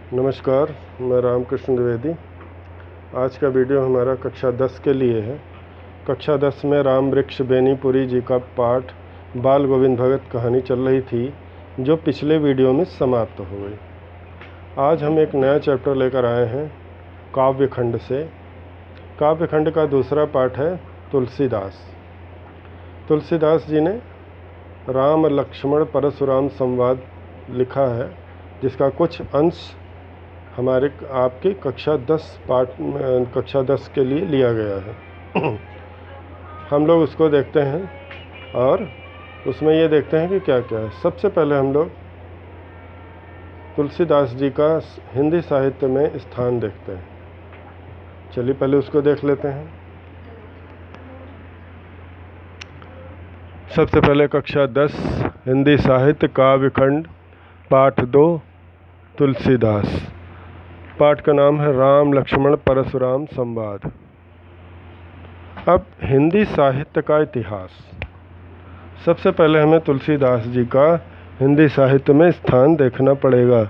नमस्कार, मैं रामकृष्ण द्विवेदी। आज का वीडियो हमारा कक्षा 10 के लिए है। कक्षा 10 में राम वृक्ष बेनीपुरी जी का पाठ बाल गोविंद भगत कहानी चल रही थी, जो पिछले वीडियो में समाप्त हो गई। आज हम एक नया चैप्टर लेकर आए हैं काव्यखंड से। काव्यखंड का दूसरा पाठ है तुलसीदास। तुलसीदास जी ने राम लक्ष्मण परशुराम संवाद लिखा है, जिसका कुछ अंश हमारे आपके कक्षा 10 के लिए लिया गया है। हम लोग उसको देखते हैं और उसमें ये देखते हैं कि क्या क्या है। सबसे पहले हम लोग तुलसीदास जी का हिंदी साहित्य में स्थान देखते हैं। चलिए पहले उसको देख लेते हैं। सबसे पहले कक्षा 10 हिंदी साहित्य काव्यखंड पाठ 2 तुलसीदास। पाठ का नाम है राम लक्ष्मण परशुराम संवाद। अब हिंदी साहित्य का इतिहास। सबसे पहले हमें तुलसीदास जी का हिंदी साहित्य में स्थान देखना पड़ेगा।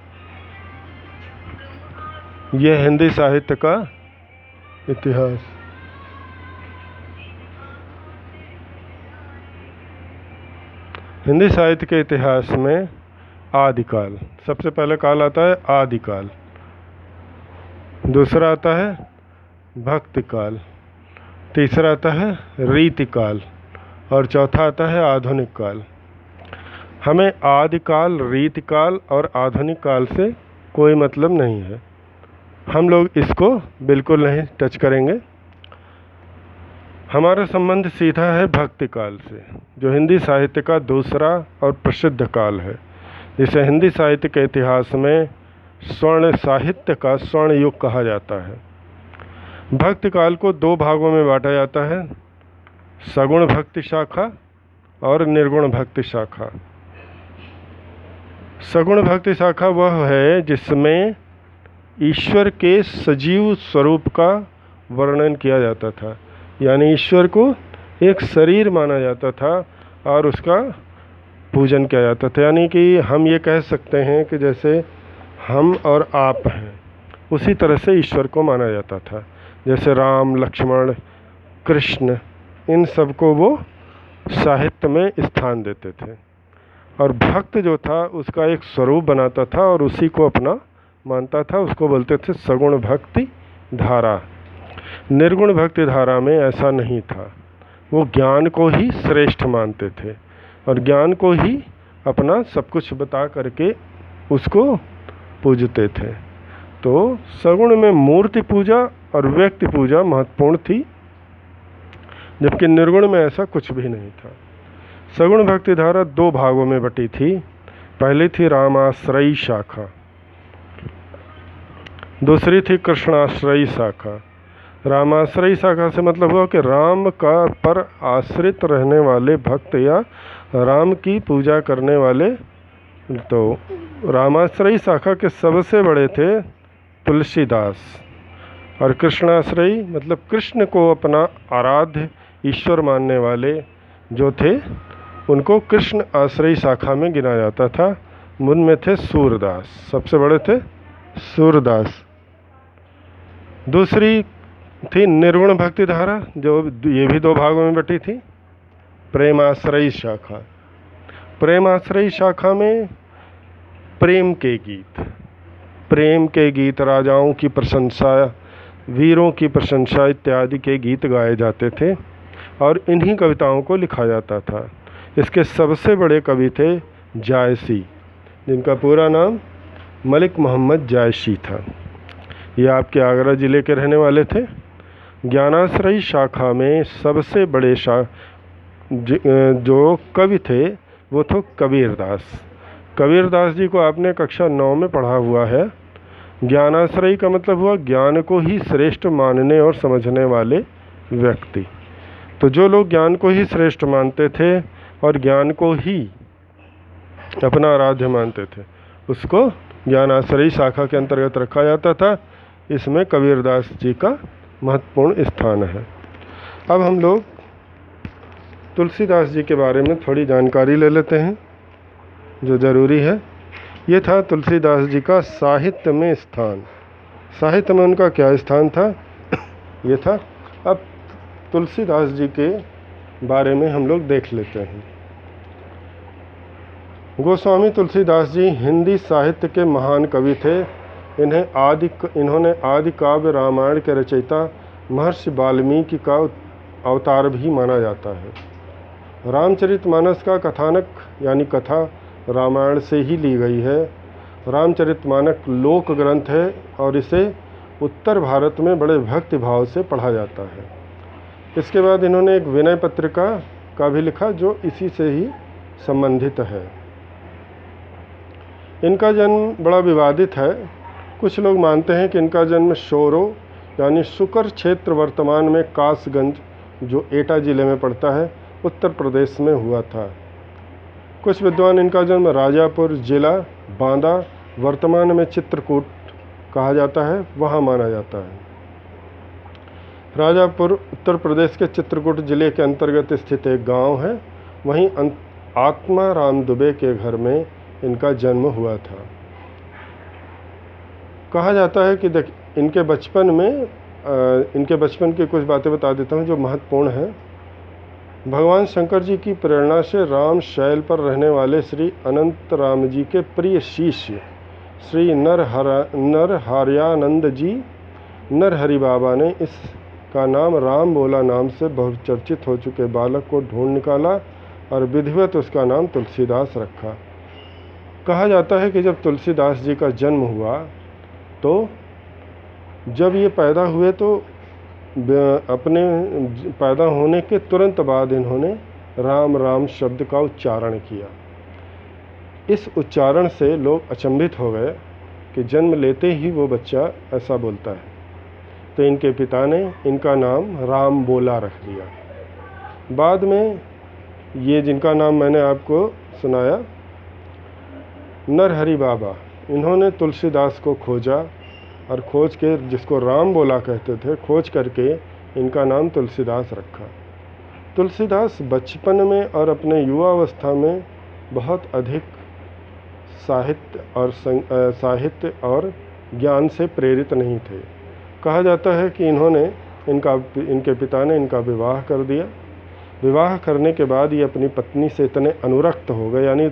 यह हिंदी साहित्य का इतिहास। हिंदी साहित्य के इतिहास में आदिकाल, सबसे पहले काल आता है आदिकाल, दूसरा आता है भक्तिकाल, तीसरा आता है रीतिकाल और चौथा आता है आधुनिक काल। हमें आदिकाल, रीतिकाल और आधुनिक काल से कोई मतलब नहीं है। हम लोग इसको बिल्कुल नहीं टच करेंगे। हमारा संबंध सीधा है भक्तिकाल से, जो हिंदी साहित्य का दूसरा और प्रसिद्ध काल है, जिसे हिंदी साहित्य के इतिहास में स्वर्ण साहित्य का स्वर्ण युग कहा जाता है। भक्ति काल को दो भागों में बांटा जाता है, सगुण भक्ति शाखा और निर्गुण भक्ति शाखा। सगुण भक्ति शाखा वह है जिसमें ईश्वर के सजीव स्वरूप का वर्णन किया जाता था, यानी ईश्वर को एक शरीर माना जाता था और उसका पूजन किया जाता था। यानी कि हम ये कह सकते हैं कि जैसे हम और आप हैं, उसी तरह से ईश्वर को माना जाता था। जैसे राम, लक्ष्मण, कृष्ण, इन सबको वो साहित्य में स्थान देते थे। और भक्त जो था उसका एक स्वरूप बनाता था और उसी को अपना मानता था। उसको बोलते थे सगुण भक्ति धारा। निर्गुण भक्ति धारा में ऐसा नहीं था। वो ज्ञान को ही श्रेष्ठ मानते थे और ज्ञान को ही अपना सब कुछ बता करके उसको पूजते थे। तो सगुण में मूर्ति पूजा और व्यक्ति पूजा महत्वपूर्ण थी, जबकि निर्गुण में ऐसा कुछ भी नहीं था। सगुण भक्ति धारा दो भागों में बटी थी। पहली थी रामाश्रयी शाखा, दूसरी थी कृष्णाश्रयी शाखा। रामाश्रयी शाखा से मतलब हुआ कि राम का पर आश्रित रहने वाले भक्त या राम की पूजा करने वाले। तो रामाश्रयी शाखा के सबसे बड़े थे तुलसीदास, और कृष्णाश्रयी मतलब कृष्ण को अपना आराध्य ईश्वर मानने वाले जो थे, उनको कृष्ण आश्रयी शाखा में गिना जाता था। उनमें थे सूरदास, सबसे बड़े थे सूरदास। दूसरी थी निर्गुण भक्ति धारा, जो ये भी दो भागों में बटी थी। प्रेमाश्रयी शाखा। प्रेमाश्रयी शाखा में प्रेम के गीत, राजाओं की प्रशंसा, वीरों की प्रशंसा इत्यादि के गीत गाए जाते थे और इन्हीं कविताओं को लिखा जाता था। इसके सबसे बड़े कवि थे जायसी, जिनका पूरा नाम मलिक मोहम्मद जायसी था। ये आपके आगरा ज़िले के रहने वाले थे। ज्ञानाश्रयी शाखा में सबसे बड़े जो कवि थे वो थे कबीरदास। कबीरदास जी को आपने कक्षा 9 में पढ़ा हुआ है। ज्ञानाश्रयी का मतलब हुआ ज्ञान को ही श्रेष्ठ मानने और समझने वाले व्यक्ति। तो जो लोग ज्ञान को ही श्रेष्ठ मानते थे और ज्ञान को ही अपना आराध्य मानते थे, उसको ज्ञानाश्रयी शाखा के अंतर्गत रखा जाता था। इसमें कबीरदास जी का महत्वपूर्ण स्थान है। अब हम लोग तुलसीदास जी के बारे में थोड़ी जानकारी ले लेते हैं, जो ज़रूरी है। ये था तुलसीदास जी का साहित्य में स्थान। साहित्य में उनका क्या स्थान था ये था। अब तुलसीदास जी के बारे में हम लोग देख लेते हैं। गोस्वामी तुलसीदास जी हिंदी साहित्य के महान कवि थे। इन्होंने आदि काव्य रामायण के रचयिता महर्षि वाल्मीकि का अवतार भी माना जाता है। रामचरितमानस का कथानक यानी कथा रामायण से ही ली गई है। रामचरितमानस लोक ग्रंथ है और इसे उत्तर भारत में बड़े भक्ति भाव से पढ़ा जाता है। इसके बाद इन्होंने एक विनय पत्रिका का भी लिखा जो इसी से ही संबंधित है। इनका जन्म बड़ा विवादित है। कुछ लोग मानते हैं कि इनका जन्म शोरो यानी सुकर क्षेत्र वर्तमान में कासगंज जो एटा जिले में पड़ता है उत्तर प्रदेश में हुआ था। कुछ विद्वान इनका जन्म राजापुर जिला बांदा वर्तमान में चित्रकूट कहा जाता है वहाँ माना जाता है। राजापुर उत्तर प्रदेश के चित्रकूट जिले के अंतर्गत स्थित एक गांव है। वहीं आत्मा राम दुबे के घर में इनका जन्म हुआ था। कहा जाता है कि इनके बचपन की कुछ बातें बता देता हूँ जो महत्वपूर्ण है। भगवान शंकर जी की प्रेरणा से राम शैल पर रहने वाले श्री अनंत राम जी के प्रिय शिष्य श्री नरहरि बाबा ने इसका नाम राम बोला नाम से बहुचर्चित हो चुके बालक को ढूंढ निकाला और विधिवत उसका नाम तुलसीदास रखा। कहा जाता है कि जब तुलसीदास जी का जन्म हुआ तो जब ये पैदा हुए तो अपने पैदा होने के तुरंत बाद इन्होंने राम राम शब्द का उच्चारण किया। इस उच्चारण से लोग अचंभित हो गए कि जन्म लेते ही वो बच्चा ऐसा बोलता है। तो इनके पिता ने इनका नाम राम बोला रख दिया। बाद में ये जिनका नाम मैंने आपको सुनाया नरहरि बाबा, इन्होंने तुलसीदास को खोजा और खोज के जिसको राम बोला कहते थे खोज करके इनका नाम तुलसीदास रखा। तुलसीदास बचपन में और अपने युवावस्था में बहुत अधिक साहित्य और ज्ञान से प्रेरित नहीं थे। कहा जाता है कि इनके पिता ने इनका विवाह कर दिया। विवाह करने के बाद ये अपनी पत्नी से इतने अनुरक्त हो गए यानी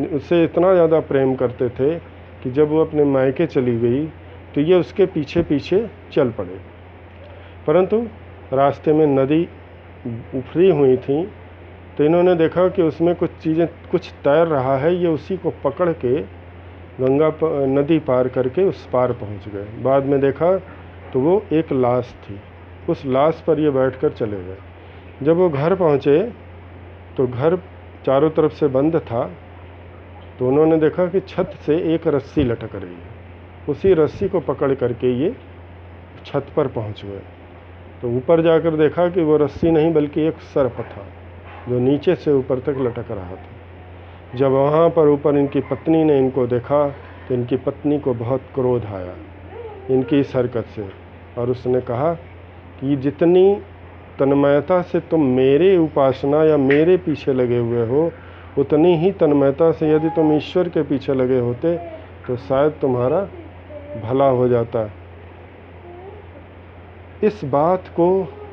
उससे इतना ज़्यादा प्रेम करते थे कि जब वो अपने मायके चली गई तो ये उसके पीछे पीछे चल पड़े। परंतु रास्ते में नदी उफरी हुई थी तो इन्होंने देखा कि उसमें कुछ तैर रहा है। ये उसी को पकड़ के नदी पार करके उस पार पहुंच गए। बाद में देखा तो वो एक लाश थी। उस लाश पर ये बैठकर चले गए। जब वो घर पहुँचे तो घर चारों तरफ से बंद था। तो उन्होंने देखा कि छत से एक रस्सी लटक रही है। उसी रस्सी को पकड़ करके ये छत पर पहुंच गए। तो ऊपर जाकर देखा कि वो रस्सी नहीं बल्कि एक सर्प था जो नीचे से ऊपर तक लटक रहा था। जब वहाँ पर ऊपर इनकी पत्नी ने इनको देखा तो इनकी पत्नी को बहुत क्रोध आया इनकी इस हरकत से और उसने कहा कि जितनी तन्मयता से तुम मेरे उपासना या मेरे पीछे लगे हुए हो उतनी ही तन्मयता से यदि तुम ईश्वर के पीछे लगे होते तो शायद तुम्हारा भला हो जाता।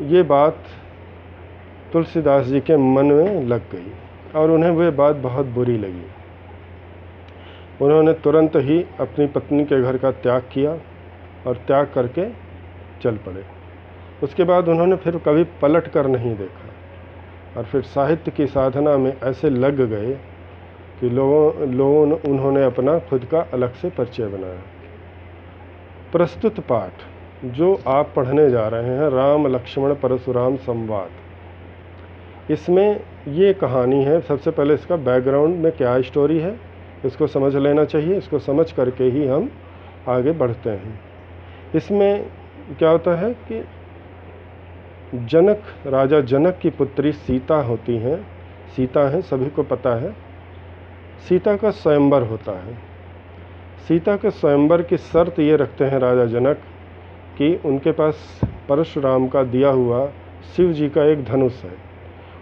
ये बात तुलसीदास जी के मन में लग गई और उन्हें वह बात बहुत बुरी लगी। उन्होंने तुरंत ही अपनी पत्नी के घर का त्याग किया और त्याग करके चल पड़े। उसके बाद उन्होंने फिर कभी पलट कर नहीं देखा और फिर साहित्य की साधना में ऐसे लग गए कि उन्होंने अपना खुद का अलग से परिचय बनाया। प्रस्तुत पाठ जो आप पढ़ने जा रहे हैं राम लक्ष्मण परशुराम संवाद, इसमें ये कहानी है। सबसे पहले इसका बैकग्राउंड में क्या स्टोरी है इसको समझ लेना चाहिए। इसको समझ करके ही हम आगे बढ़ते हैं। इसमें क्या होता है कि राजा जनक की पुत्री सीता होती हैं। सीता है सभी को पता है। सीता का स्वयंवर होता है। सीता के स्वयंवर की शर्त ये रखते हैं राजा जनक कि उनके पास परशुराम का दिया हुआ शिव जी का एक धनुष है।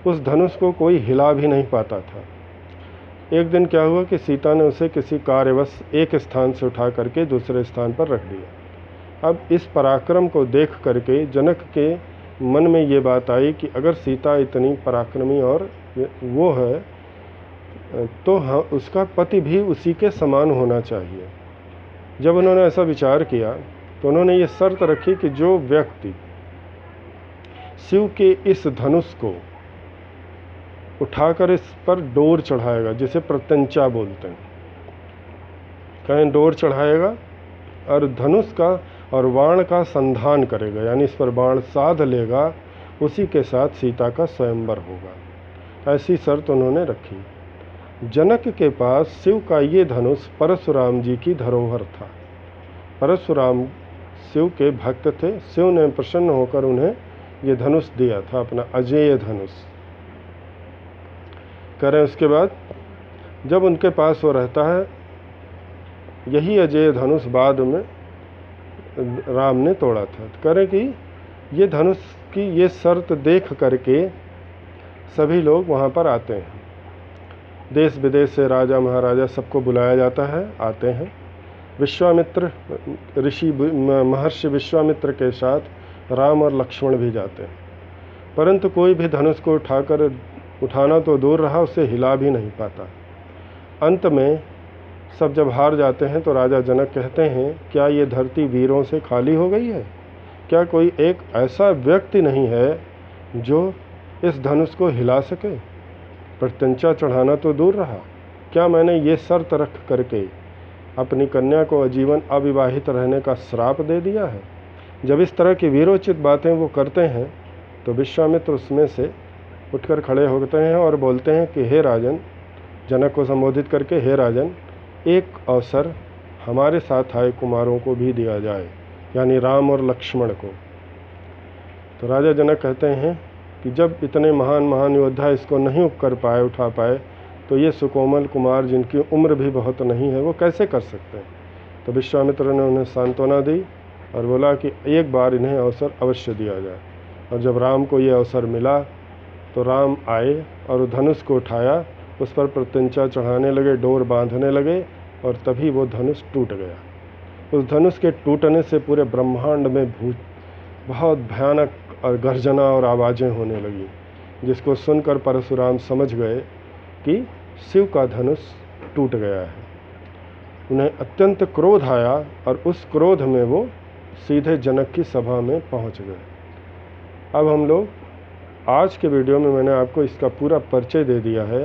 उस धनुष को कोई हिला भी नहीं पाता था। एक दिन क्या हुआ कि सीता ने उसे किसी कार्यवश एक स्थान से उठा करके दूसरे स्थान पर रख दिया। अब इस पराक्रम को देख करके जनक के मन में ये बात आई कि अगर सीता इतनी पराक्रमी और वो है तो हाँ, उसका पति भी उसी के समान होना चाहिए। जब उन्होंने ऐसा विचार किया तो उन्होंने ये शर्त रखी कि जो व्यक्ति शिव के इस धनुष को उठाकर इस पर डोर चढ़ाएगा, जिसे प्रत्यंचा बोलते हैं, कहीं डोर चढ़ाएगा और धनुष का और बाण का संधान करेगा, यानी इस पर बाण साध लेगा, उसी के साथ सीता का स्वयंवर होगा। ऐसी शर्त उन्होंने रखी। जनक के पास शिव का ये धनुष परशुराम जी की धरोहर था। परशुराम शिव के भक्त थे। शिव ने प्रसन्न होकर उन्हें ये धनुष दिया था, अपना अजेय धनुष। करें उसके बाद जब उनके पास वो रहता है, यही अजेय धनुष बाद में राम ने तोड़ा था। करें कि ये धनुष की ये शर्त देख करके सभी लोग वहाँ पर आते हैं। देश विदेश से राजा महाराजा सबको बुलाया जाता है, आते हैं। विश्वामित्र ऋषि महर्षि विश्वामित्र के साथ राम और लक्ष्मण भी जाते हैं, परंतु कोई भी धनुष को उठाना तो दूर रहा, उसे हिला भी नहीं पाता। अंत में सब जब हार जाते हैं तो राजा जनक कहते हैं, क्या ये धरती वीरों से खाली हो गई है? क्या कोई एक ऐसा व्यक्ति नहीं है जो इस धनुष को हिला सके? प्रत्यंचा चढ़ाना तो दूर रहा, क्या मैंने ये शर्त रख करके अपनी कन्या को आजीवन अविवाहित रहने का श्राप दे दिया है? जब इस तरह की वीरोचित बातें वो करते हैं तो विश्वामित्र उसमें से उठकर खड़े होते हैं और बोलते हैं कि हे राजन, जनक को संबोधित करके, हे राजन, एक अवसर हमारे साथ आए कुमारों को भी दिया जाए, यानी राम और लक्ष्मण को। तो राजा जनक कहते हैं कि जब इतने महान महान योद्धा इसको नहीं उठा पाए, तो ये सुकोमल कुमार जिनकी उम्र भी बहुत नहीं है, वो कैसे कर सकते हैं? तो विश्वामित्र ने उन्हें सांत्वना दी और बोला कि एक बार इन्हें अवसर अवश्य दिया जाए। और जब राम को ये अवसर मिला तो राम आए और धनुष को उठाया, उस पर प्रत्यंचा चढ़ाने लगे, डोर बांधने लगे, और तभी वो धनुष टूट गया। उस धनुष के टूटने से पूरे ब्रह्मांड में बहुत भयानक और गर्जना और आवाज़ें होने लगी, जिसको सुनकर परशुराम समझ गए कि शिव का धनुष टूट गया है। उन्हें अत्यंत क्रोध आया और उस क्रोध में वो सीधे जनक की सभा में पहुंच गए। अब हम लोग आज के वीडियो में मैंने आपको इसका पूरा परिचय दे दिया है।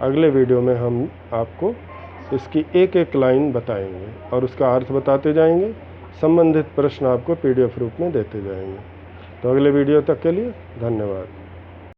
अगले वीडियो में हम आपको इसकी एक एक लाइन बताएंगे और उसका अर्थ बताते जाएंगे। संबंधित प्रश्न आपको PDF रूप में देते जाएंगे। तो अगले वीडियो तक के लिए धन्यवाद।